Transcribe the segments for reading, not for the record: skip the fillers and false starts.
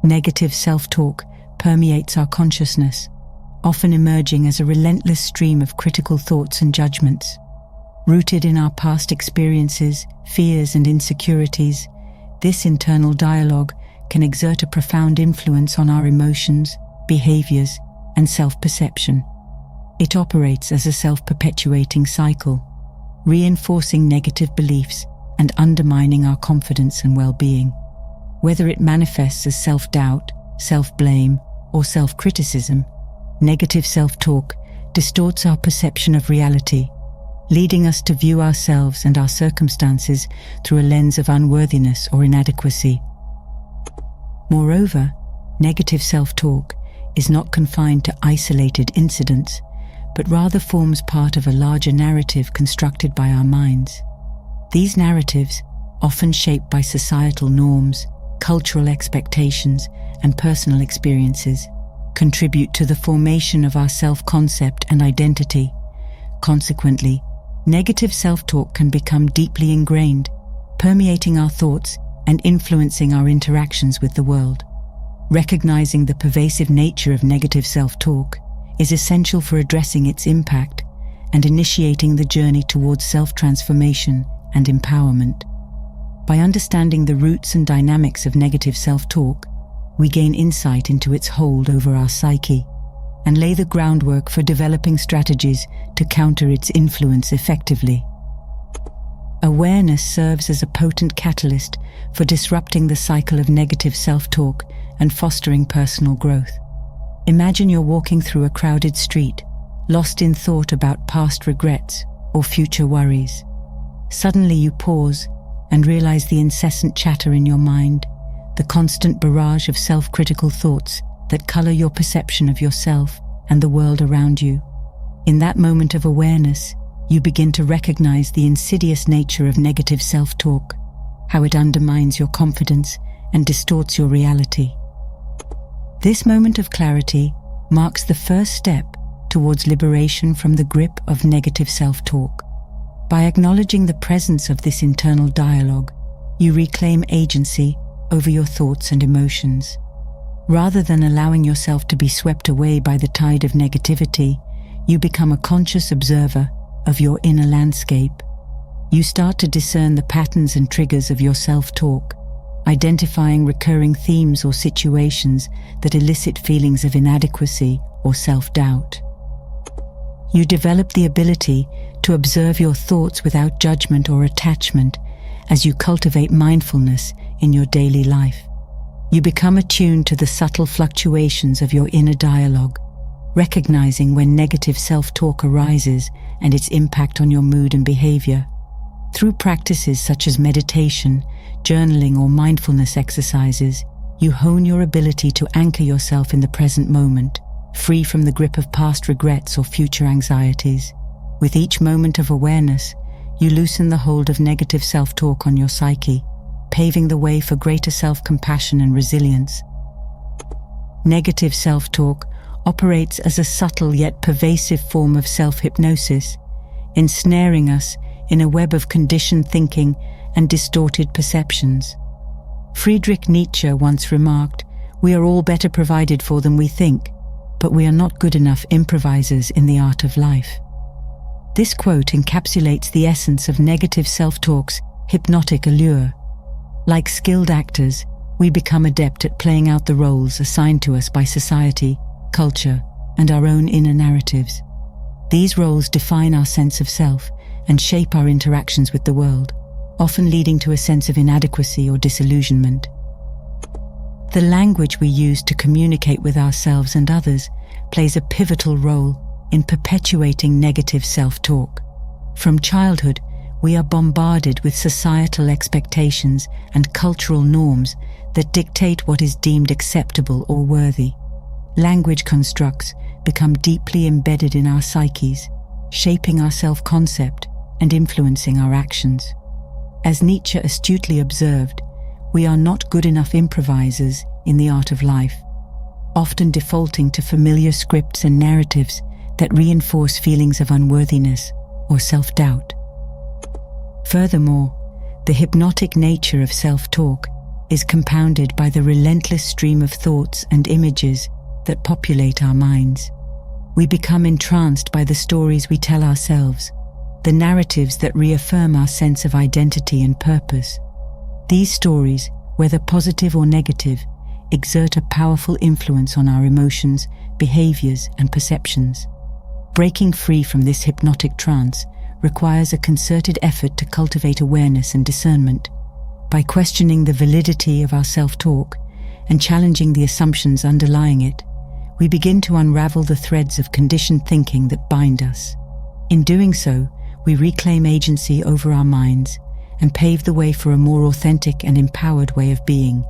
Negative self-talk permeates our consciousness, often emerging as a relentless stream of critical thoughts and judgments. Rooted in our past experiences, fears, and insecurities, this internal dialogue can exert a profound influence on our emotions, behaviors, and self-perception. It operates as a self-perpetuating cycle, reinforcing negative beliefs and undermining our confidence and well-being. Whether it manifests as self-doubt, self-blame, or self-criticism, negative self-talk distorts our perception of reality, leading us to view ourselves and our circumstances through a lens of unworthiness or inadequacy. Moreover, negative self-talk is not confined to isolated incidents, but rather forms part of a larger narrative constructed by our minds. These narratives, often shaped by societal norms, cultural expectations, and personal experiences, contribute to the formation of our self-concept and identity. Consequently, negative self-talk can become deeply ingrained, permeating our thoughts and influencing our interactions with the world. Recognizing the pervasive nature of negative self-talk is essential for addressing its impact and initiating the journey towards self-transformation and empowerment. By understanding the roots and dynamics of negative self-talk, we gain insight into its hold over our psyche and lay the groundwork for developing strategies to counter its influence effectively. Awareness serves as a potent catalyst for disrupting the cycle of negative self-talk and fostering personal growth. Imagine you're walking through a crowded street, lost in thought about past regrets or future worries. Suddenly you pause and realize the incessant chatter in your mind, the constant barrage of self-critical thoughts that color your perception of yourself and the world around you. In that moment of awareness, you begin to recognize the insidious nature of negative self-talk, how it undermines your confidence and distorts your reality. This moment of clarity marks the first step towards liberation from the grip of negative self-talk. By acknowledging the presence of this internal dialogue, you reclaim agency over your thoughts and emotions. Rather than allowing yourself to be swept away by the tide of negativity, you become a conscious observer of your inner landscape. You start to discern the patterns and triggers of your self-talk, identifying recurring themes or situations that elicit feelings of inadequacy or self-doubt. You develop the ability to observe your thoughts without judgment or attachment as you cultivate mindfulness in your daily life. You become attuned to the subtle fluctuations of your inner dialogue, recognizing when negative self-talk arises and its impact on your mood and behavior. Through practices such as meditation, journaling, or mindfulness exercises, you hone your ability to anchor yourself in the present moment, free from the grip of past regrets or future anxieties. With each moment of awareness, you loosen the hold of negative self-talk on your psyche, paving the way for greater self-compassion and resilience. Negative self-talk operates as a subtle yet pervasive form of self-hypnosis, ensnaring us in a web of conditioned thinking and distorted perceptions. Friedrich Nietzsche once remarked, "We are all better provided for than we think, but we are not good enough improvisers in the art of life." This quote encapsulates the essence of negative self-talk's hypnotic allure. Like skilled actors, we become adept at playing out the roles assigned to us by society, culture, and our own inner narratives. These roles define our sense of self and shape our interactions with the world, often leading to a sense of inadequacy or disillusionment. The language we use to communicate with ourselves and others plays a pivotal role in perpetuating negative self-talk. From childhood, we are bombarded with societal expectations and cultural norms that dictate what is deemed acceptable or worthy. Language constructs become deeply embedded in our psyches, shaping our self-concept and influencing our actions. As Nietzsche astutely observed, we are not good enough improvisers in the art of life, often defaulting to familiar scripts and narratives that reinforce feelings of unworthiness or self-doubt. Furthermore, the hypnotic nature of self-talk is compounded by the relentless stream of thoughts and images that populate our minds. We become entranced by the stories we tell ourselves, the narratives that reaffirm our sense of identity and purpose. These stories, whether positive or negative, exert a powerful influence on our emotions, behaviors, and perceptions. Breaking free from this hypnotic trance requires a concerted effort to cultivate awareness and discernment. By questioning the validity of our self-talk and challenging the assumptions underlying it, we begin to unravel the threads of conditioned thinking that bind us. In doing so, we reclaim agency over our minds and pave the way for a more authentic and empowered way of being.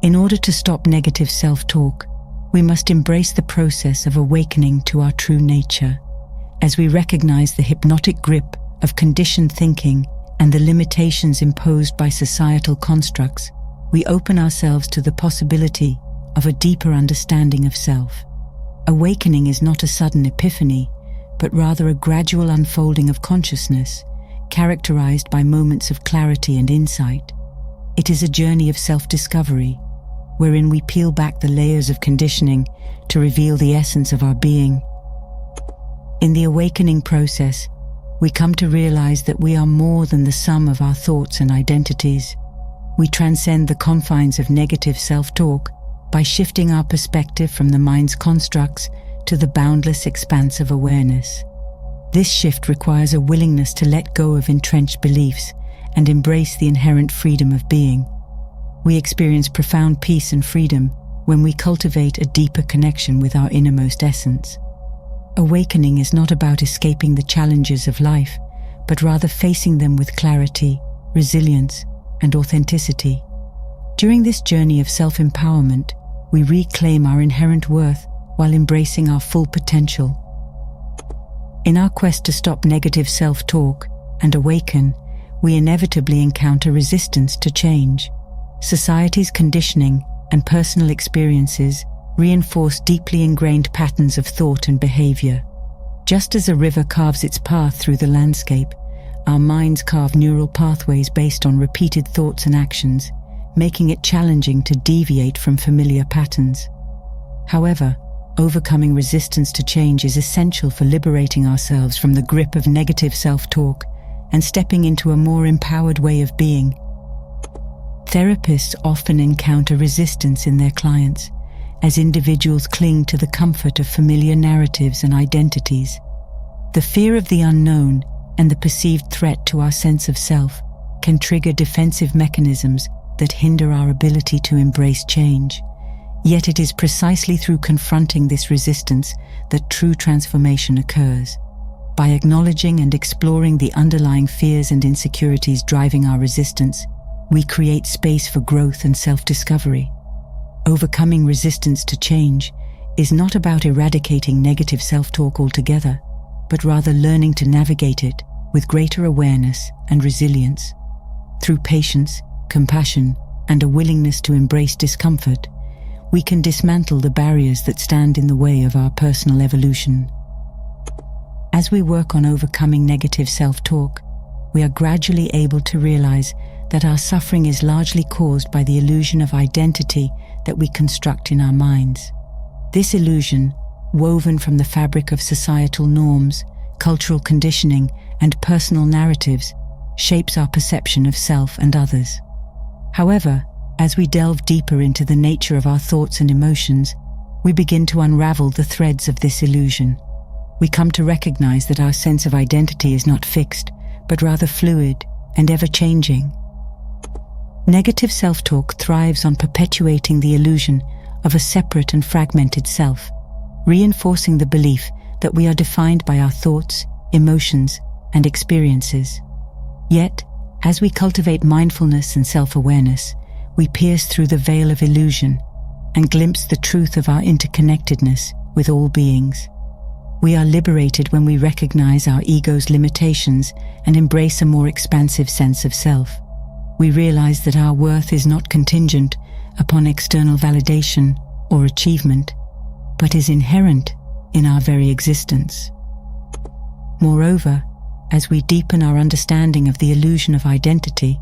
In order to stop negative self-talk, we must embrace the process of awakening to our true nature. As we recognize the hypnotic grip of conditioned thinking and the limitations imposed by societal constructs, we open ourselves to the possibility of a deeper understanding of self. Awakening is not a sudden epiphany, but rather a gradual unfolding of consciousness, characterized by moments of clarity and insight. It is a journey of self-discovery, wherein we peel back the layers of conditioning to reveal the essence of our being. In the awakening process, we come to realize that we are more than the sum of our thoughts and identities. We transcend the confines of negative self-talk by shifting our perspective from the mind's constructs to the boundless expanse of awareness. This shift requires a willingness to let go of entrenched beliefs and embrace the inherent freedom of being. We experience profound peace and freedom when we cultivate a deeper connection with our innermost essence. Awakening is not about escaping the challenges of life, but rather facing them with clarity, resilience, and authenticity. During this journey of self-empowerment, we reclaim our inherent worth while embracing our full potential. In our quest to stop negative self-talk and awaken, we inevitably encounter resistance to change. Society's conditioning and personal experiences reinforce deeply ingrained patterns of thought and behavior. Just as a river carves its path through the landscape, our minds carve neural pathways based on repeated thoughts and actions, making it challenging to deviate from familiar patterns. However, overcoming resistance to change is essential for liberating ourselves from the grip of negative self-talk and stepping into a more empowered way of being. Therapists often encounter resistance in their clients, as individuals cling to the comfort of familiar narratives and identities. The fear of the unknown and the perceived threat to our sense of self can trigger defensive mechanisms that hinder our ability to embrace change. Yet it is precisely through confronting this resistance that true transformation occurs. By acknowledging and exploring the underlying fears and insecurities driving our resistance, we create space for growth and self-discovery. Overcoming resistance to change is not about eradicating negative self-talk altogether, but rather learning to navigate it with greater awareness and resilience. Through patience, compassion, and a willingness to embrace discomfort, we can dismantle the barriers that stand in the way of our personal evolution. As we work on overcoming negative self-talk, we are gradually able to realize that our suffering is largely caused by the illusion of identity that we construct in our minds. This illusion, woven from the fabric of societal norms, cultural conditioning, and personal narratives, shapes our perception of self and others. However, as we delve deeper into the nature of our thoughts and emotions, we begin to unravel the threads of this illusion. We come to recognize that our sense of identity is not fixed, but rather fluid and ever-changing. Negative self-talk thrives on perpetuating the illusion of a separate and fragmented self, reinforcing the belief that we are defined by our thoughts, emotions, and experiences. Yet, as we cultivate mindfulness and self-awareness, we pierce through the veil of illusion and glimpse the truth of our interconnectedness with all beings. We are liberated when we recognize our ego's limitations and embrace a more expansive sense of self. We realize that our worth is not contingent upon external validation or achievement, but is inherent in our very existence. Moreover, as we deepen our understanding of the illusion of identity,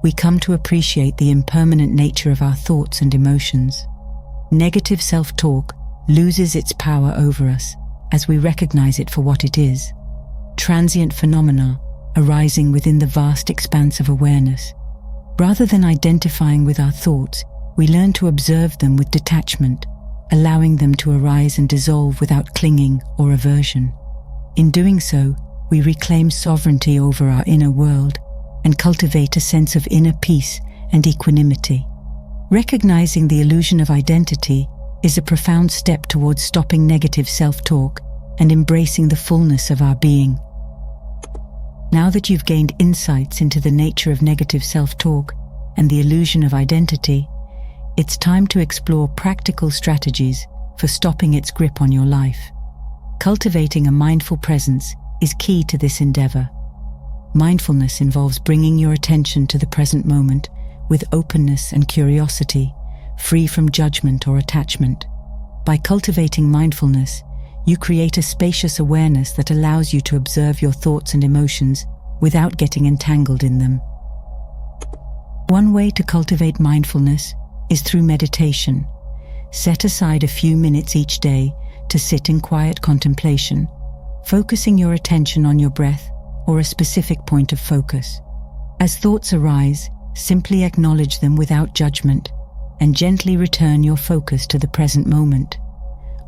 we come to appreciate the impermanent nature of our thoughts and emotions. Negative self-talk loses its power over us as we recognize it for what it is: transient phenomena arising within the vast expanse of awareness. Rather than identifying with our thoughts, we learn to observe them with detachment, allowing them to arise and dissolve without clinging or aversion. In doing so, we reclaim sovereignty over our inner world and cultivate a sense of inner peace and equanimity. Recognizing the illusion of identity is a profound step towards stopping negative self-talk and embracing the fullness of our being. Now that you've gained insights into the nature of negative self-talk and the illusion of identity, it's time to explore practical strategies for stopping its grip on your life. Cultivating a mindful presence is key to this endeavor. Mindfulness involves bringing your attention to the present moment with openness and curiosity, free from judgment or attachment. By cultivating mindfulness, you create a spacious awareness that allows you to observe your thoughts and emotions without getting entangled in them. One way to cultivate mindfulness is through meditation. Set aside a few minutes each day to sit in quiet contemplation, focusing your attention on your breath or a specific point of focus. As thoughts arise, simply acknowledge them without judgment and gently return your focus to the present moment.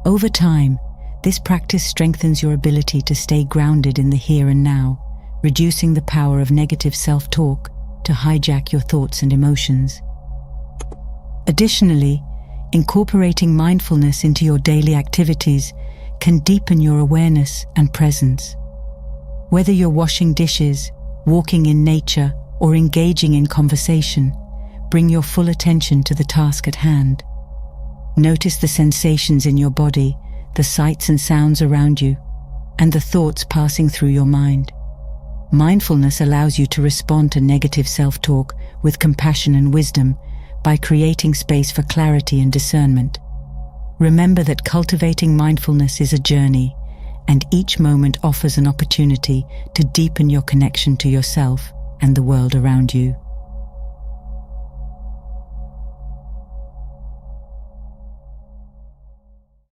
Over time, this practice strengthens your ability to stay grounded in the here and now, reducing the power of negative self-talk to hijack your thoughts and emotions. Additionally, incorporating mindfulness into your daily activities can deepen your awareness and presence. Whether you're washing dishes, walking in nature, or engaging in conversation, bring your full attention to the task at hand. Notice the sensations in your body, the sights and sounds around you, and the thoughts passing through your mind. Mindfulness allows you to respond to negative self-talk with compassion and wisdom by creating space for clarity and discernment. Remember that cultivating mindfulness is a journey, and each moment offers an opportunity to deepen your connection to yourself and the world around you.